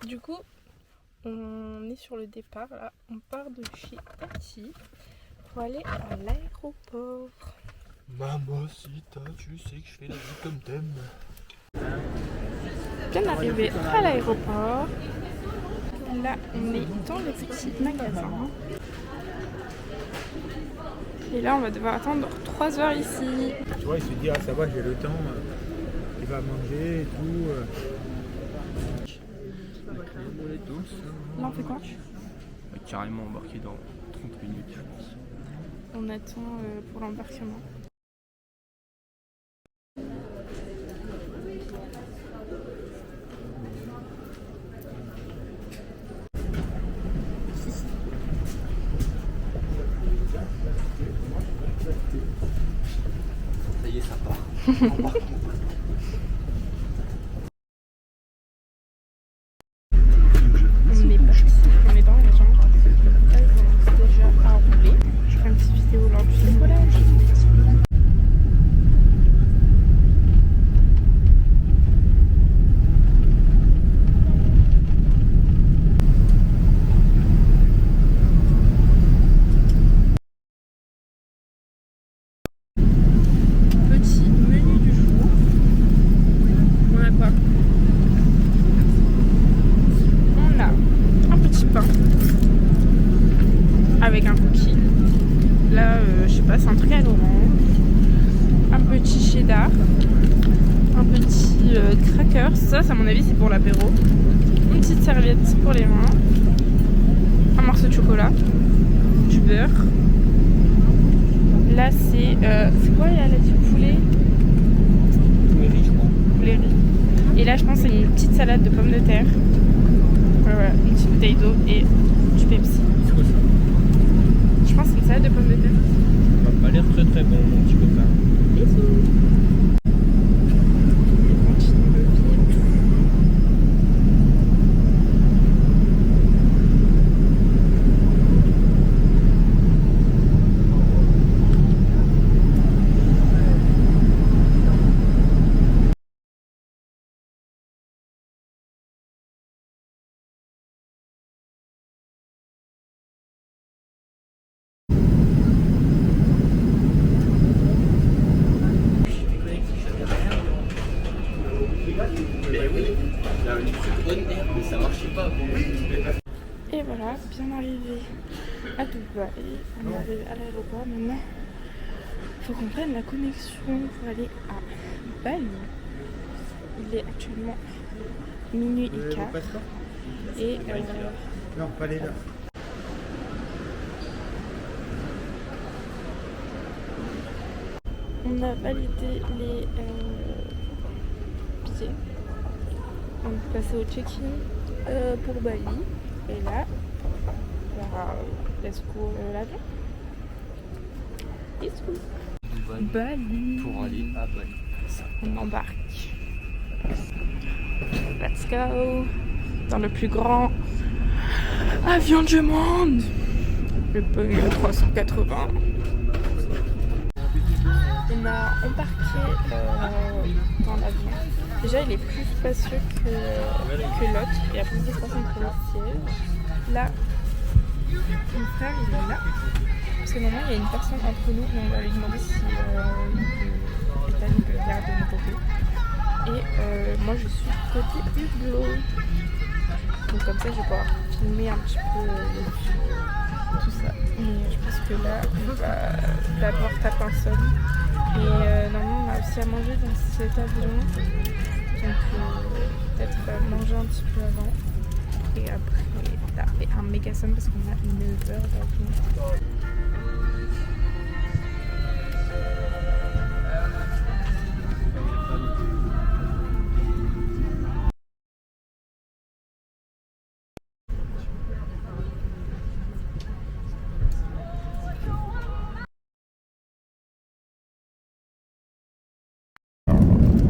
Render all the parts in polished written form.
Du coup, on est sur le départ là. On part de chez Tati pour aller à l'aéroport. Mamacita, tu sais que je fais la vie comme t'aimes. Bien arrivé à l'aéroport. Là, on est dans le petit magasin. Et là, on va devoir attendre 3 heures ici. Tu vois, il se dit, ah ça va, j'ai le temps, il va manger et tout. Là, on fait quoi? Carrément embarqué dans 30 minutes, je pense. On attend pour l'embarquement. Ça y est, ça part. On est parti, on est dans la région. Là, ils commencent déjà à rouler. Je ferai une petite vidéo lors du décollage. Petit menu du jour. On a quoi? On a un petit pain avec un cookie. Là, je sais pas, c'est un truc à l'orange. Un petit cheddar. Un petit cracker. Ça, à mon avis, c'est pour l'apéro. Une petite serviette pour les mains. Un morceau de chocolat. Du beurre. Là, c'est quoi? Elle a dit poulet. Poulet riz, je crois. Poulet riz. Et là, je pense que c'est une petite salade de pommes de terre. Voilà, une petite bouteille d'eau et du Pepsi. C'est quoi ça? Je pense que c'est une salade de pommes de terre. Ça m'a pas l'air très très bon, mon petit copain. Bisous. On continue le film. Mais ça marchait pas. Et voilà, bien arrivé à Dubaï. On est arrivé à l'aéroport. Maintenant, il faut qu'on prenne la connexion pour aller à Bali. Il est actuellement minuit et quart. Et Non, pas les là. on a validé les billets. On est passé au check-in pour Bali. Et là, bah, let's go l'avion. Bali. Pour aller à Bali. On embarque. Let's go. Dans le plus grand avion du monde. Le Boeing 380. On a embarqué dans l'avion. Déjà, il est plus spacieux que l'autre. Il y a plus d'espace entre les sièges. Là, mon frère, il est là. Parce que normalement, il y a une personne entre nous. On va lui demander si il peut garder de mon côté. Et moi, je suis côté hublot. Donc comme ça, je vais pouvoir filmer un petit peu tout ça. Mais je pense que là, on va d'abord taper un son. Et normalement, on a aussi à manger dans cet avion. Donc peut-être manger un petit peu avant. Et après, taper un méga somme parce qu'on a 9 heures d'avion.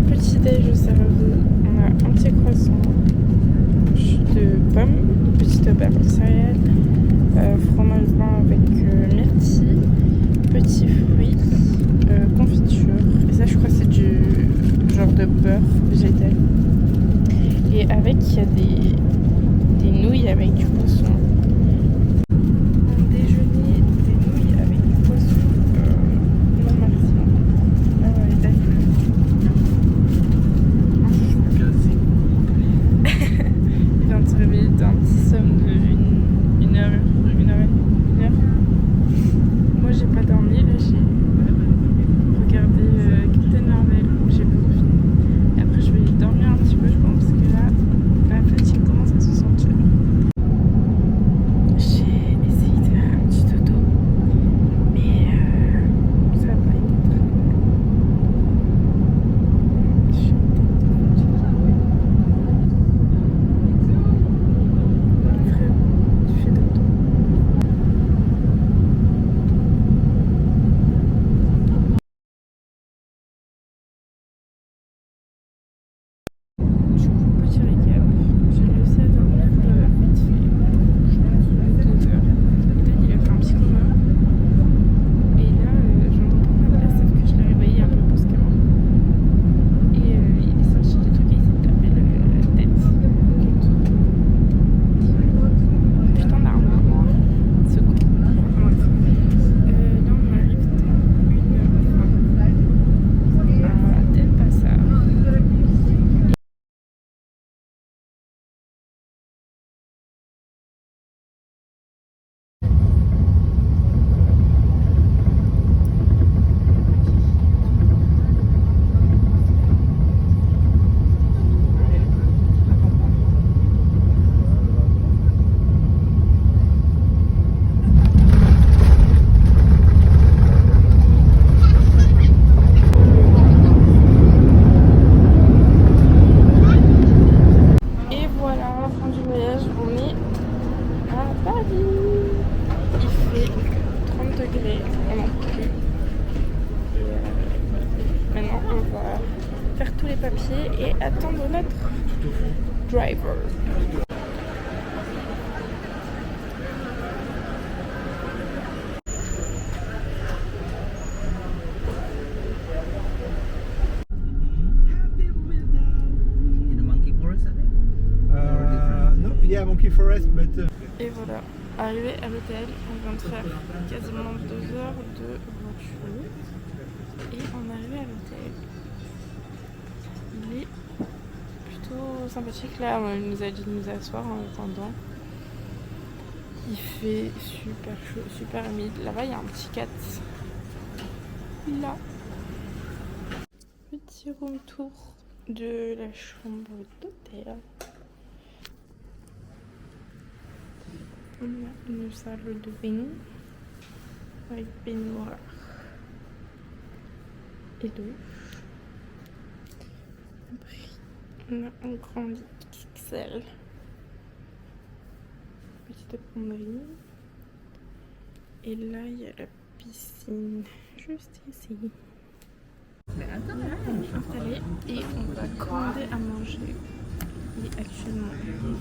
Petit déj servi, on a un petit croissant de pommes, petite auberge de céréales, fromage blanc avec myrtille, petits fruits, confiture. Et ça, je crois, c'est du genre de beurre végétal. Et avec, il y a des nouilles avec du poisson. Un déjeuner, des nouilles avec du poisson. Non merci. Ah ouais, d'accord. Il vient de se réveiller d'un petit somme de une heure. Moi j'ai pas dormi, là j'ai regardé Captain Marvel, j'ai pas fini. Et après je vais dormir un petit peu je pense parce que là la fatigue commence à se sentir. J'ai essayé de faire un petit dodo mais ça va pas être. Frère, tu fais dodo. Du coup, petit récap, j'ai réussi à dormir vite fait, je pense 2 heures. Et là, il a fait un petit coma. Et là, je viens de reprendre ma place, sauf que je l'ai réveillé un peu brusquement. Et il est sorti du truc et il s'est tapé la tête contre putain d'armoire. Secours. Bref. Là, on arrive dans 1h20 à Denpasar. Et voilà, fin du voyage, on est à Paris. Il fait 30 degrés, on n'en peut plus. Et maintenant, on va faire tous les papiers et attendre notre driver. In the monkey forest, I think. No, yeah, Monkey Forest, but Et voilà, arrivé à l'hôtel, on vient de faire quasiment 2 heures de voiture. Et on est arrivé à l'hôtel. Il est plutôt sympathique là, il nous a dit de nous asseoir en attendant. Il fait super chaud, super humide. Là-bas, il y a un petit 4. Là. Petit room tour de la chambre d'hôtel. On a une salle de bain avec baignoire et douche. Après, on a un grand lit XXL. Petite fonderie. Et là, il y a la piscine juste ici. On est installé et on va commander à manger. Il est actuellement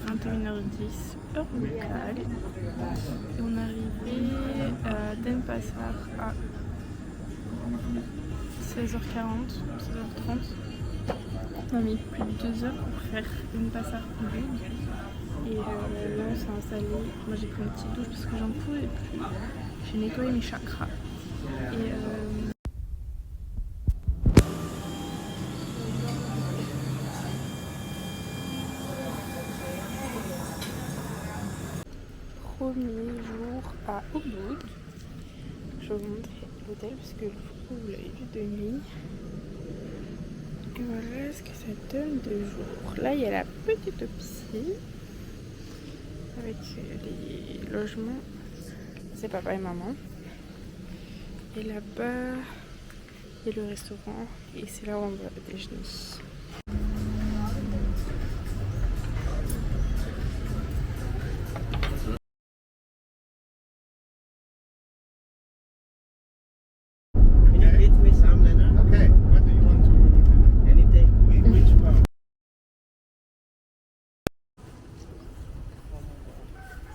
21h10 heure locale. Et on est arrivé à Denpasar à 16h40, 16h30. On a mis plus de 2 heures pour faire une Pasar Ubud. Et là on s'est installé. Moi j'ai pris une petite douche parce que j'en pouvais plus. J'ai nettoyé mes chakras. Et premier jour à Ubud. Je vais vous montrer l'hôtel parce que vous l'avez vu de nuit. Et voilà ce que ça donne de jour. Là il y a la petite piscine avec les logements. C'est papa et maman. Et là-bas il y a le restaurant et c'est là où on va déjeuner. Get me some, Leonard. okay. What do you want to? Anything. Which one?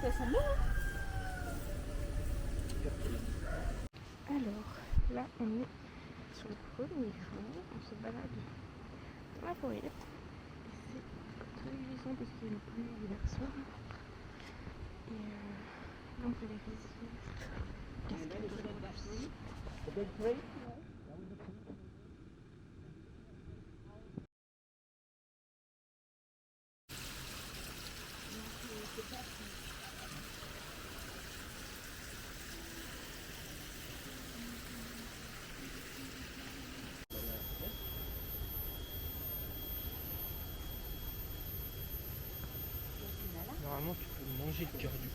Ça sent bon, hein? Alors, là on est sur le premier jour, on se balade dans la forêt. Et c'est révision parce qu'il y a une première version. Et là on fait les révisions. Normalement, tu peux manger le cœur du.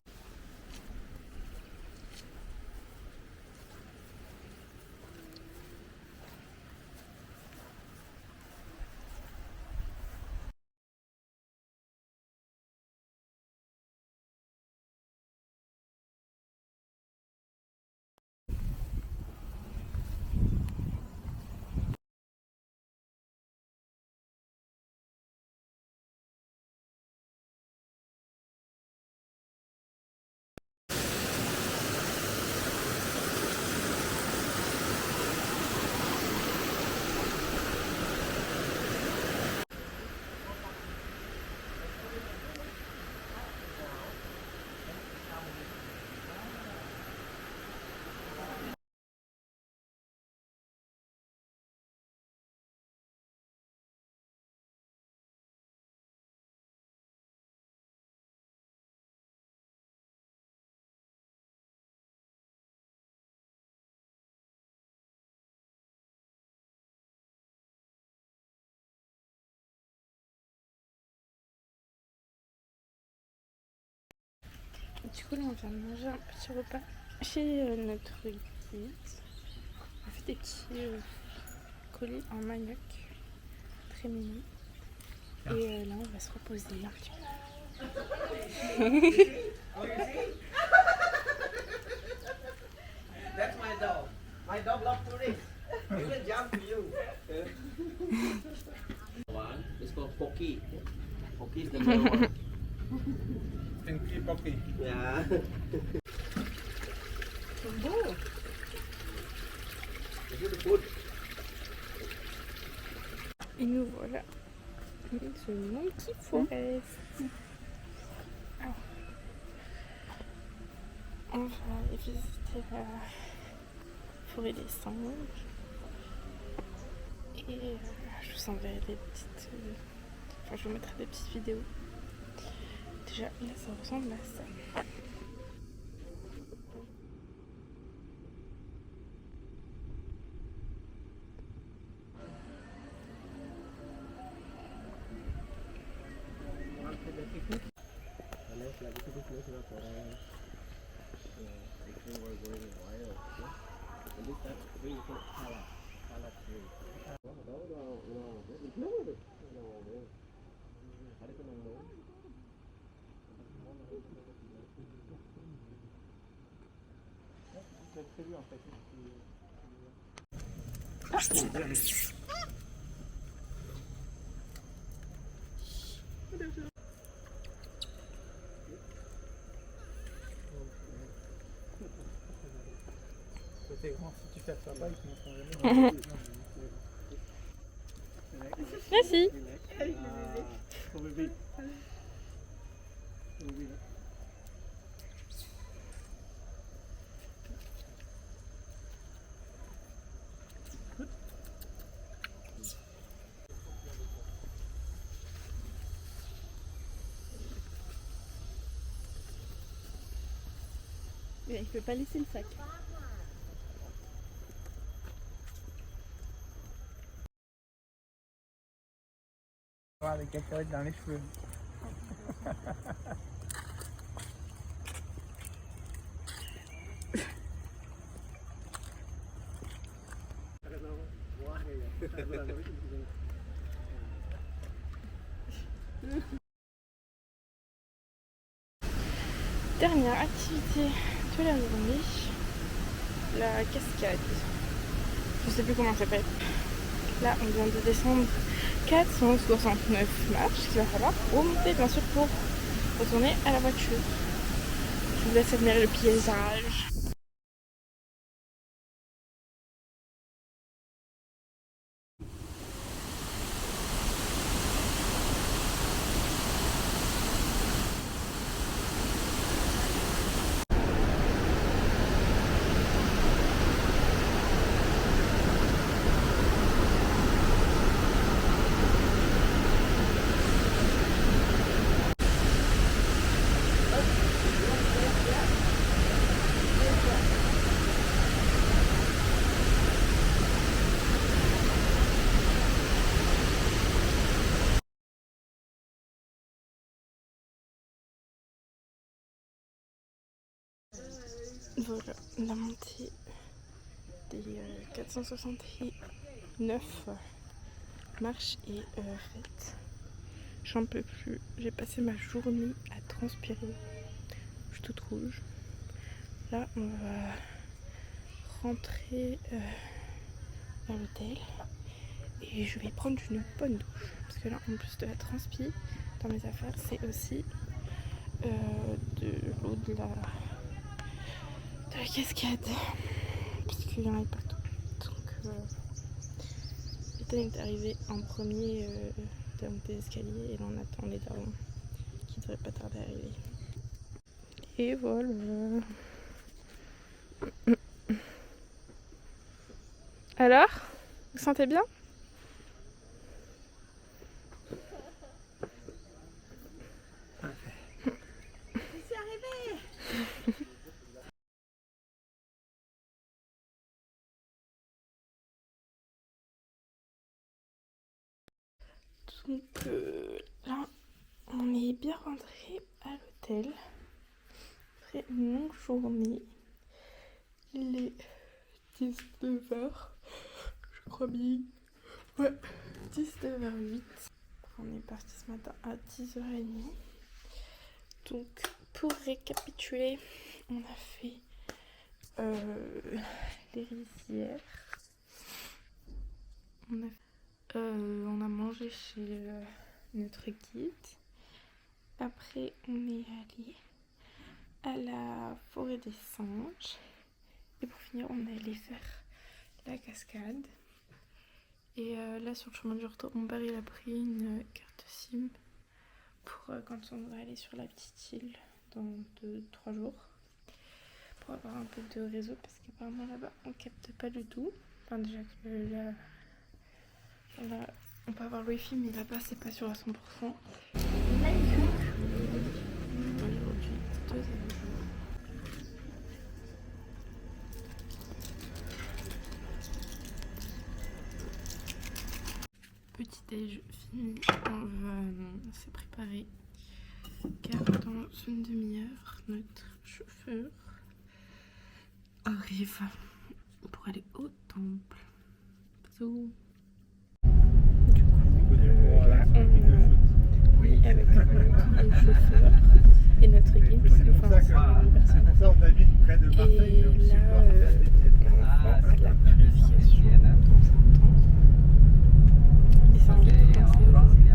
Du coup là on vient de manger un petit repas chez notre guide. On fait des petits colis en manioc, très mignons. Et là on va se reposer un petit peu. That's my dog. My dog loves tourists. He will jump to you. One is called Pocky. Pocky is the male one. Pinky Pocky. Yeah. Beau. Is it the food? Et nous voilà avec ce Monkey Forest. Alors, on va aller visiter la forêt des singes. Et je vous enverrai des petites... enfin je vous mettrai des petites vidéos. Déjà là ça ressemble à ça. Prévu en fait. C'est grand, si tu t'aperçois pas, ils commenceront jamais. Merci. Il peut pas laisser le sac. Avec cacahuètes dans les cheveux. Dernière activité de la journée, la cascade. Je sais plus comment ça s'appelle. Là, on vient de descendre 469 marches qu'il va falloir remonter bien sûr pour retourner à la voiture. Je vous laisse admirer le paysage. Voilà, la montée des 469 marches est faite. J'en peux plus. J'ai passé ma journée à transpirer. Je suis toute rouge. Là, on va rentrer à l'hôtel et je vais prendre une bonne douche. Parce que là, en plus de la transpi dans mes affaires, c'est aussi de l'eau de la cascade. Parce qu'il y en a partout. Donc, Ethan est arrivé en premier de la montée d'escalier et là, on attend les darons qui devraient pas tarder à arriver. Et voilà. Alors, vous sentez bien? Je suis arrivée. Donc là, on est bien rentré à l'hôtel. Après une longue journée. Il est 19h, je crois bien. Ouais, 19h08. On est parti ce matin à 10h30. Donc, pour récapituler, on a fait les rizières. On a mangé chez notre guide. Après, on est allé à la forêt des singes. Et pour finir, on est allé faire la cascade. Et là, sur le chemin du retour, mon père il a pris une carte SIM pour quand on va aller sur la petite île dans 2-3 jours. Pour avoir un peu de réseau, parce qu'apparemment là-bas, on capte pas du tout. Enfin, déjà que là, on peut avoir le wifi, mais là-bas, c'est pas sûr à 100%. Aujourd'hui, deuxième jour. Petit déj fini, on va se préparer car dans une demi-heure, notre chauffeur arrive pour aller au temple. Bisous. Du coup, là on est avec le chauffeur et notre guide, parce que enfin, c'est une personne. Et là, on va faire de la purification dans un temps. Et ça, on va commencer aujourd'hui.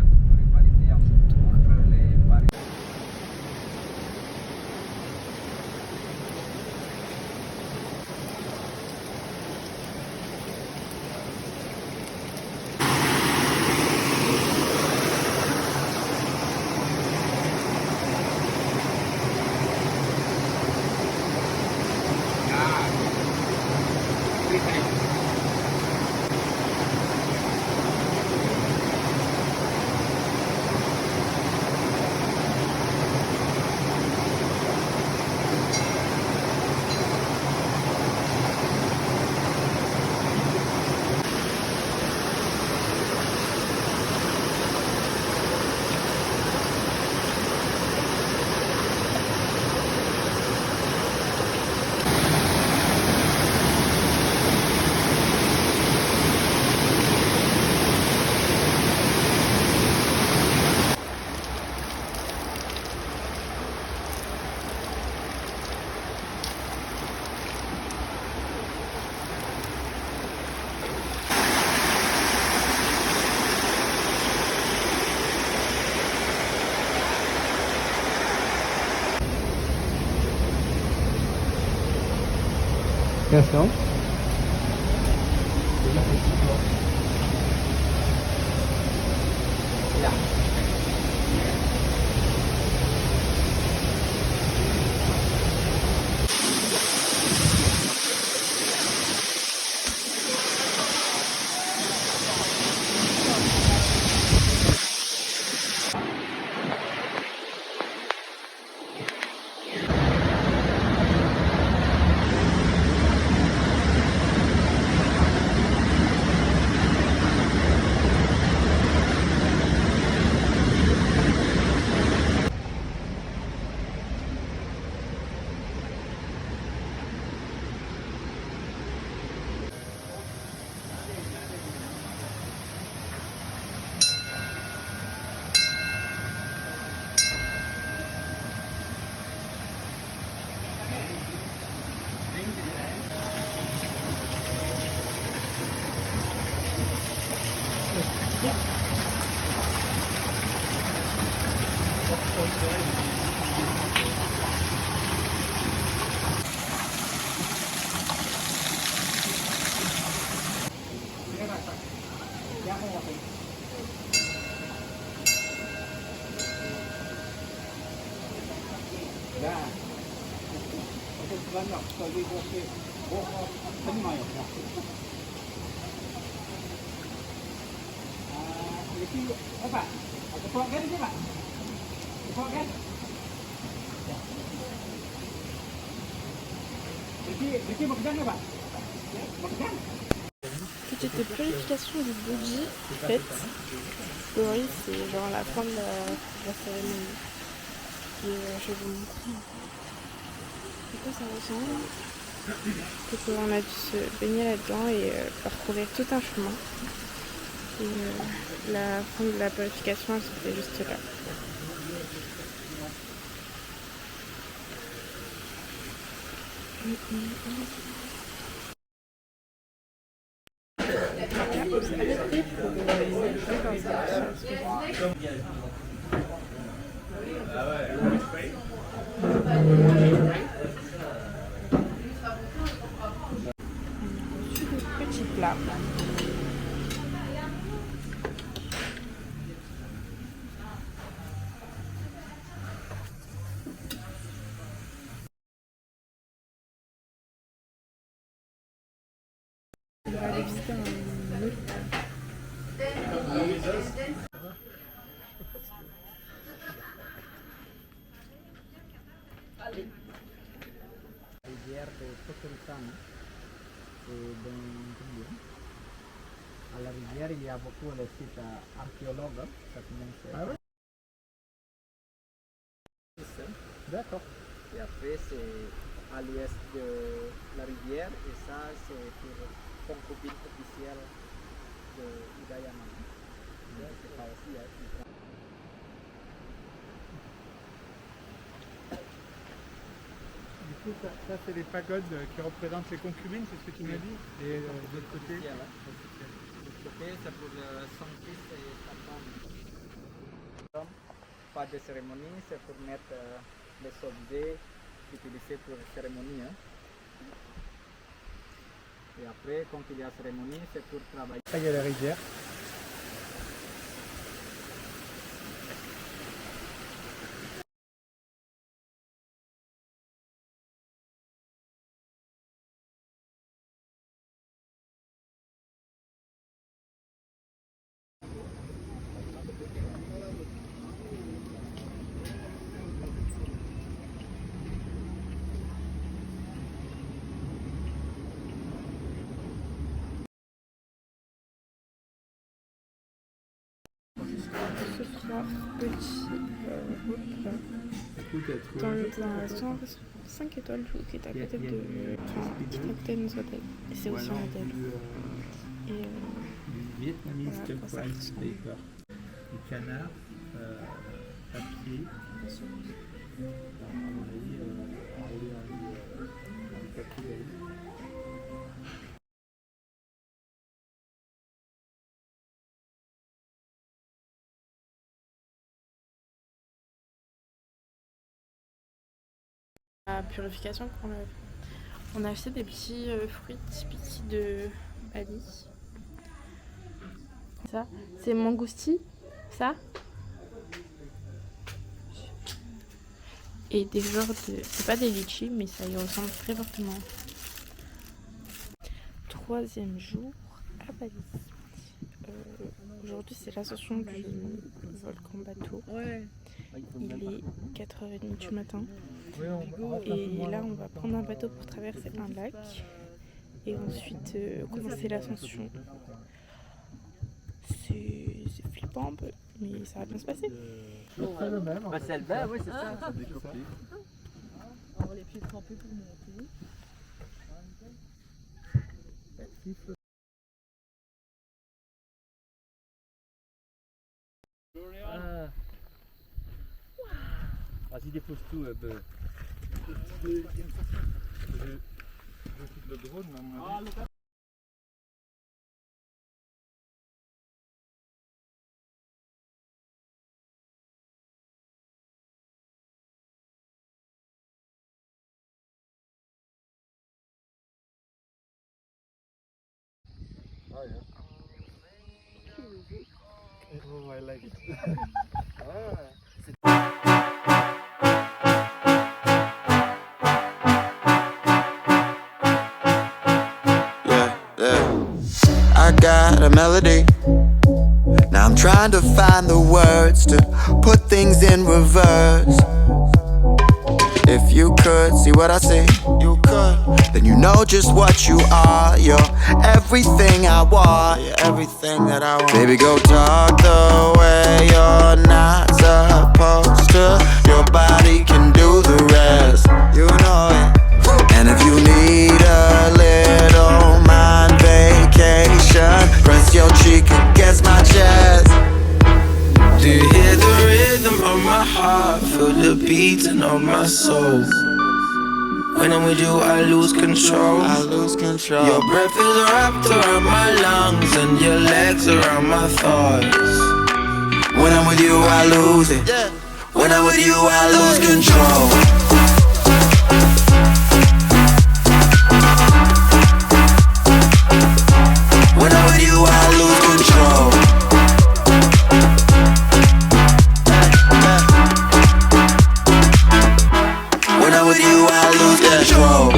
Questão? Petite purification du body faite. Oui, c'est genre la fin de la cérémonie. Et je vais vous montrer à quoi ça ressemble. Donc, on a dû se baigner là-dedans et parcourir tout un chemin. Et la fin de la purification, elle se fait juste là. Vous arrêtez pour jouer dans un petit plat. On va aller visiter un autre. Rivière de Tokuritano et dans à la rivière il y a beaucoup de sites archéologues. Ça commence. D'accord. Et après c'est à l'ouest de la rivière et ça c'est pour concubine officielle de Udayana. C'est pas aussi Du coup, ça c'est les pagodes qui représentent les concubines, c'est ce que tu m'as dit. Et de l'autre côté, de l'autre côté c'est pour son fils et sa femme. Pas de cérémonie, c'est pour mettre les objets utilisés pour la cérémonie. Hein. Et après, quand il y a cérémonie, c'est pour travailler. là il y a la rivière. Ce soir, petit repas dans un restaurant 5 étoiles qui est à côté de Captain Hotel. Et c'est aussi un hôtel. Et Vietnamese voilà, temple paper. Du canard, papier, enroulé dans du papier. la purification on a acheté des petits fruits typiques de Bali. Ça, c'est mangousti, ça. Et des genres de... C'est pas des litchis, mais ça y ressemble très fortement. 3e jour à Bali. Aujourd'hui, c'est l'ascension du volcan Bato. Il est 4h30 du matin. Et là, on va prendre un bateau pour traverser un lac. Et ensuite, commencer l'ascension. C'est flippant un peu, mais ça va bien se passer. C'est le même. Bah, c'est le même, oui, c'est ça. Alors les pieds trempés pour monter. Vas-y, dépose tout. Je quitte le drone, mais à mon avis. Oh yeah. Oh, I like it. Yeah, yeah. I got a melody. Now I'm trying to find the words to put things in reverse. If you could see what I see, you could. Then you know just what you are. You're everything I want. You're everything that I want. Baby, go talk the way you're not supposed to. Your body can do the rest. You know it. And if you need a little mind vacation, press your cheek against my chest. Do you hear the rhythm of my heart? Feel the beating of my soul. When I'm with you, I lose control. I lose control. Your breath is wrapped around my lungs and your legs around my thighs. When I'm with you, I lose it. When I'm with you, I lose control. When I'm with you, I lose control. When I'm with you, I lose control.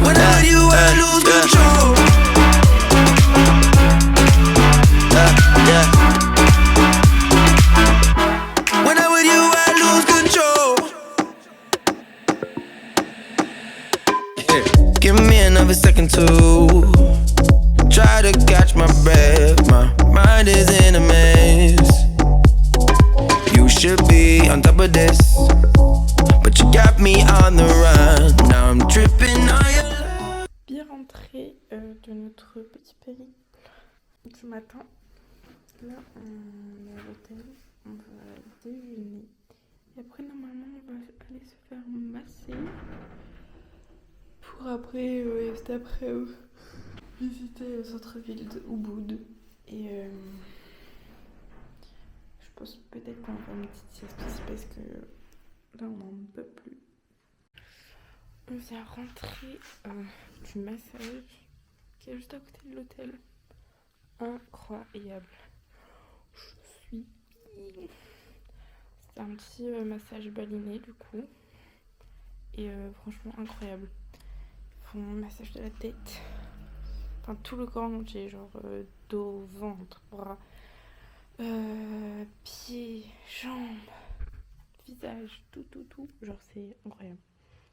When I'm with you, I lose control. When I'm with you, I lose control. Give me another second to try to catch my breath. My mind is in a mess. You should be on top of this, but you got me on the run. Now I'm tripping on your love. Bien rentré de notre petit périple du matin. Là, on est à l'hôtel, on va déjeuner. Et après, normalement, on va aller se faire masser. Pour après, visiter le centre-ville de Ubud. Et je pense peut-être qu'on va faire une petite sieste aussi parce que là, on n'en peut plus. On vient rentrer du massage qui est juste à côté de l'hôtel. Incroyable. Je suis bien. C'est un petit massage baliné du coup. Et franchement incroyable. Ils font un massage de la tête. Enfin tout le corps entier, genre dos, ventre, bras, pieds, jambes, visage, tout. Genre c'est incroyable.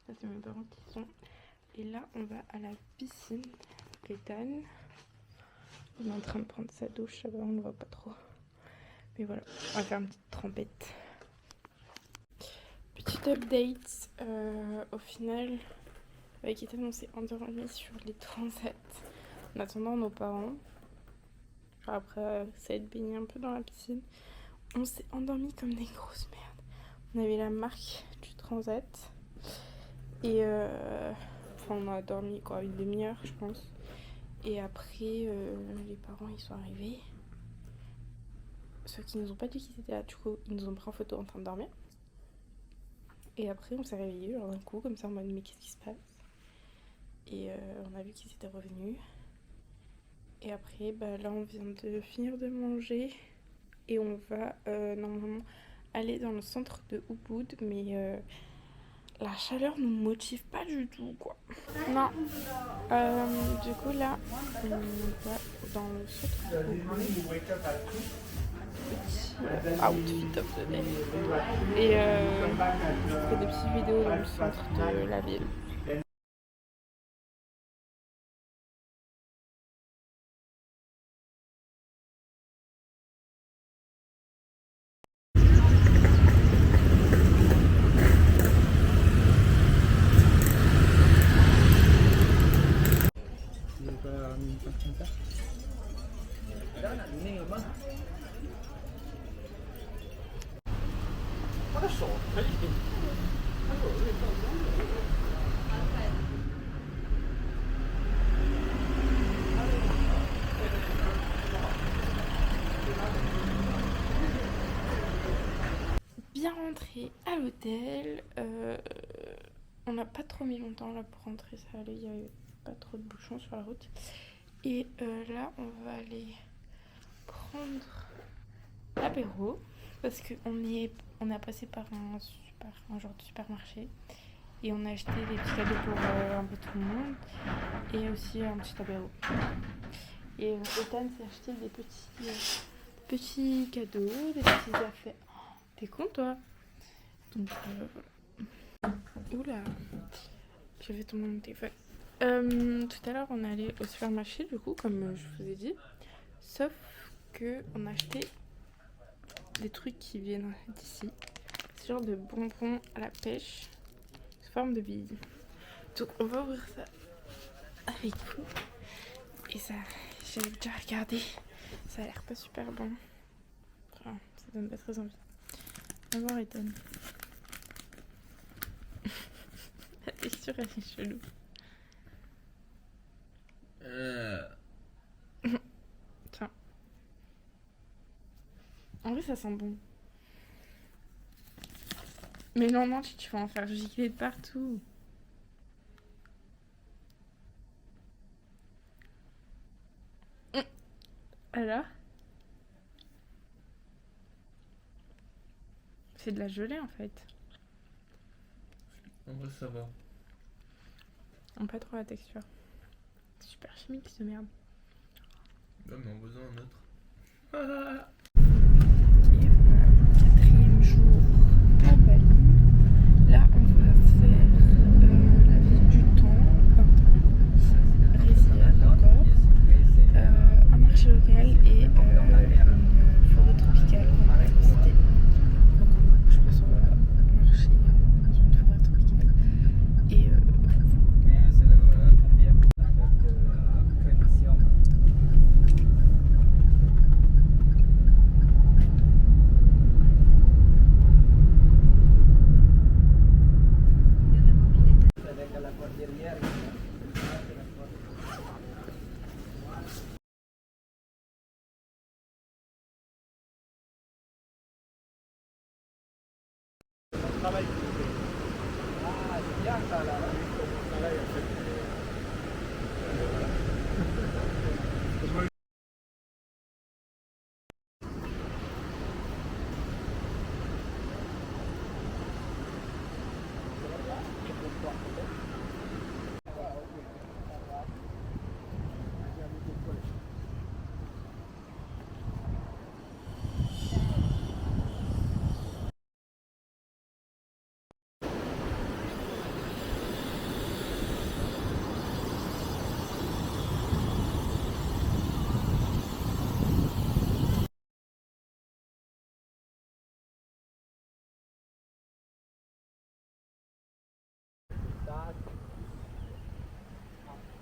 Là c'est mes parents qui sont. Et là on va à la piscine. Ethan, il est en train de prendre sa douche, là-bas on ne le voit pas trop. Mais voilà, on va faire une petite trempette. Petit update, au final, avec Ethan on s'est endormi sur les transats en attendant nos parents. Genre après ça a été baigné un peu dans la piscine. On s'est endormi comme des grosses merdes. On avait la marque du transat. Et on a dormi quoi, une demi-heure je pense. Et après les parents ils sont arrivés. Ceux qui nous ont pas dit qu'ils étaient là, du coup ils nous ont pris en photo en train de dormir. Et après on s'est réveillés genre d'un coup comme ça en mode mais qu'est-ce qui se passe. Et on a vu qu'ils étaient revenus. Et après là on vient de finir de manger. Et on va normalement aller dans le centre de Ubud. Mais la chaleur nous motive pas du tout quoi. Non. Du coup là on va dans le centre de Ubud. Petit outfit of the day. Et je ferai des petites vidéos dans le centre de la ville. Bien rentré à l'hôtel. on n'a pas trop mis longtemps là pour rentrer, ça allait, il n'y avait pas trop de bouchons sur la route. Et là, on va aller prendre l'apéro parce qu'on a passé par un genre de supermarché et on a acheté des petits cadeaux pour un peu tout le monde et aussi un petit apéro. Et Ethan s'est acheté des petits cadeaux, des petites affaires. Oh, t'es con toi? Donc oula, j'avais tombé mon téléphone. Tout à l'heure on est allé au supermarché du coup comme je vous ai dit. Sauf que on a acheté des trucs qui viennent d'ici. Ce genre de bonbons à la pêche sous forme de billes. Donc on va ouvrir ça avec vous. Et ça, j'avais déjà regardé. Ça a l'air pas super bon. Enfin, ça donne pas très envie. On va voir Ethan. La texture elle est chelou. Tiens. En vrai ça sent bon. Mais non, tu vas en faire gicler de partout. Alors? C'est de la gelée en fait. En vrai, ça va. On pas trop la texture. C'est super chimique ce merde. Ouais, mais en besoin un autre. Et voilà, 4e jour à Bali. Là, on va faire la ville du temps, rizière encore, un marché local et une forêt tropicale qu'on va visiter. Donc, je pense qu'on va marcher dans une forêt tropicale. Et Mais c'est le combien avec crémation. Avec la porte derrière. Travail. Ah, c'est bien ça là. Travail en fait.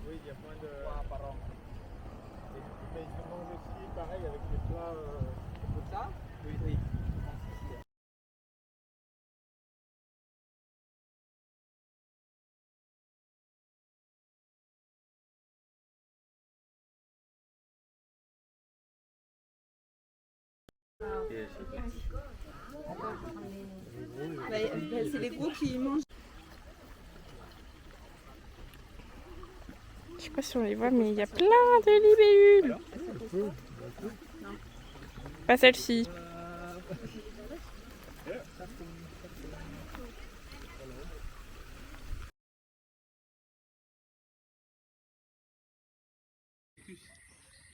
Oui, il y a moins de. Par an. Mais ils se mangent aussi pareil avec les plats. Pour ça? Oui, oui. C'est les gros qui mangent. je sais pas si on les voit, mais il y a plein de libellules. Pas celle-ci.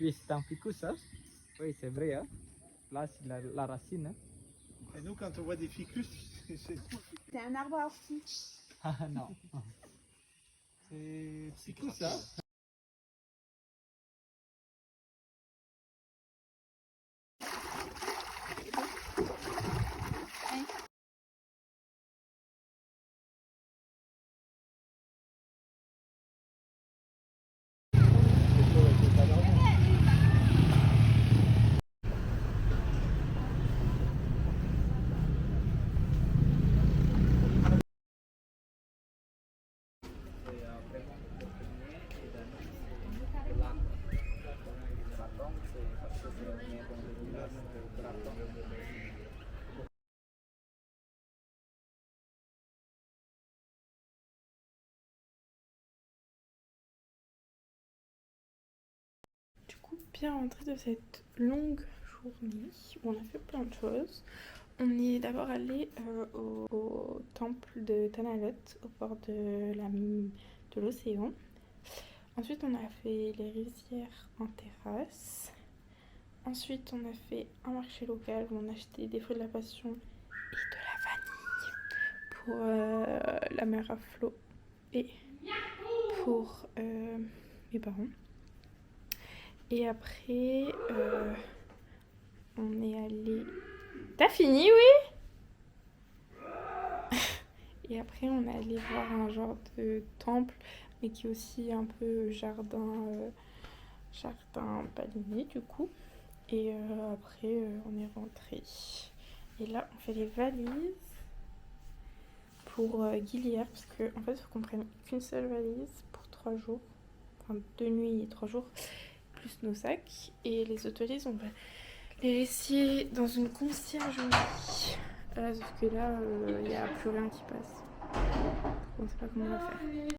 Oui, c'est un ficus, hein? Oui, c'est vrai, hein? Là, c'est la racine, hein? Et nous, quand on voit des ficus, c'est cool. C'est un arbre à ortie. Ah non. C'est ficus, hein? bien rentré de cette longue journée où on a fait plein de choses. On est d'abord allé au temple de Tanalot, au bord de l'océan. Ensuite, on a fait les rizières en terrasse. Ensuite, on a fait un marché local où on a acheté des fruits de la passion et de la vanille pour la mère à Flo et pour mes parents. Et après, on est allé... T'as fini, oui? Et après, on est allé voir un genre de temple, mais qui est aussi un peu jardin baliné, du coup. Et après, on est rentré. Et là, on fait les valises pour Guilière, parce qu'en fait, il faut qu'on prenne qu'une seule valise pour 3 jours. Enfin, 2 nuits et 3 jours, plus nos sacs. Et les autres valises, on va les laisser dans une conciergerie. Sauf que là, il n'y a plus rien qui passe. On ne sait pas comment on va faire.